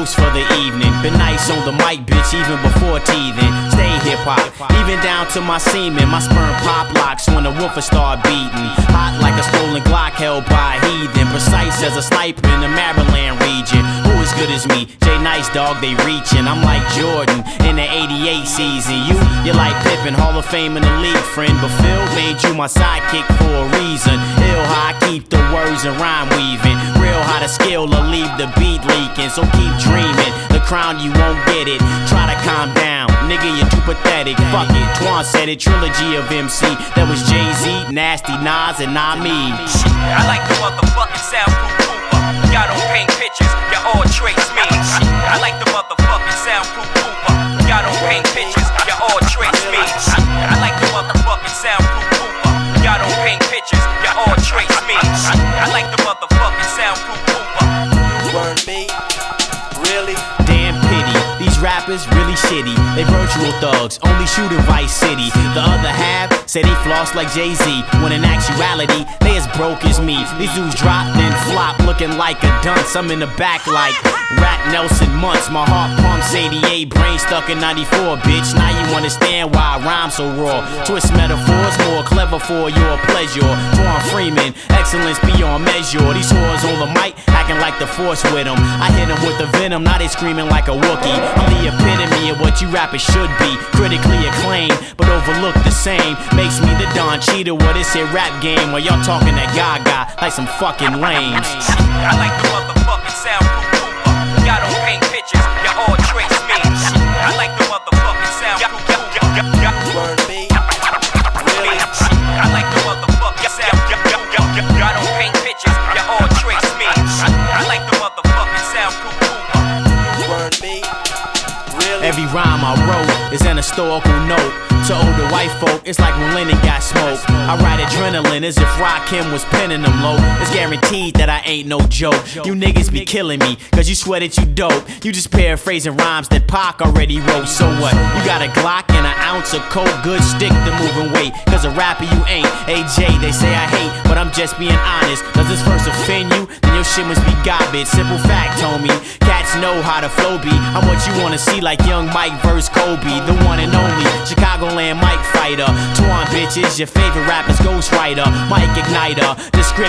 verse for the evening. Been nice on the mic, bitch, even before teething. Stay hip-hop, even down to my semen. My sperm pop locks when the woofer start beating. Hot like a stolen Glock held by a heathen. Precise as a sniper in the Maryland region. Who as good as me? Jay Nice, dog, they reaching. I'm like Jordan in the 88 season. You're like Pippen, Hall of Fame in the league, friend. But Phil made you my sidekick for a reason. Ill how I keep the words and rhyme weaving. Real how the skill will leave the beat leaking. So keep dreaming, the crown you won't get it. Try to calm down, nigga, you're too pathetic. Fuck it, Twan said it, trilogy of MC. That was Jay-Z, Nasty, Nas, and not me. I like the motherfucking soundproof Cooper. Y'all don't paint pictures, y'all all trace me. I like the motherfucking soundproof Cooper. Y'all don't paint pictures, y'all all trace me. I like the motherfucking soundproof Cooper. Y'all don't paint pictures, y'all all trace me. I like the motherfucking soundproof Cooper. You burn me? Really? Damn pity, these rappers really shitty. They virtual thugs, only shoot in Vice City. The other half say they floss like Jay-Z, when in actuality, they as broke as me. These dudes drop, then flop, looking like a dunce. I'm in the back like Rat Nelson Muntz. My heart pumps 88, brain stuck in 94, bitch. Now you understand why I rhyme so raw. Twist metaphors, more clever for your pleasure. Twan Freeman, excellence beyond measure. These whores on the mic, acting like the force with them. I hit them with the venom, now they screaming like a Wookie. I'm the epitome of what you rappers should be. Critically acclaimed, but overlooked the same. Makes me the Don Cheadle of this here rap game. While y'all talking that gaga like some fucking lames. I like the motherfucking soundproof Cooper. Y'all don't paint pictures, y'all all trace me. I like the motherfucking soundproof Cooper. You burn me? Really? I like the motherfucking soundproof Cooper. Y'all don't paint pictures, y'all all trace me. I like the motherfucking soundproof Cooper. You burn me? Really? Every rhyme I wrote is an historical note. To older white folk, it's like when Lennon got smoked. I write adrenaline as if Rakim was penning them low. It's guaranteed that I ain't no joke. You niggas be killing me, cause you swear that you dope. You just paraphrasing rhymes that Pac already wrote. So what? You got a Glock and an ounce of coke, good stick to moving weight. Cause a rapper you ain't. AJ, they say I hate, but I'm just being honest. Does this verse offend you? Then your shit must be garbage. Simple fact, homie. Cats know how the flow be. I'm what you wanna see, like Young Mike versus Kobe. The one and only Chicagoland Mike fighter. Twan bitches, your favorite rapper's ghostwriter. Mike Igniter, the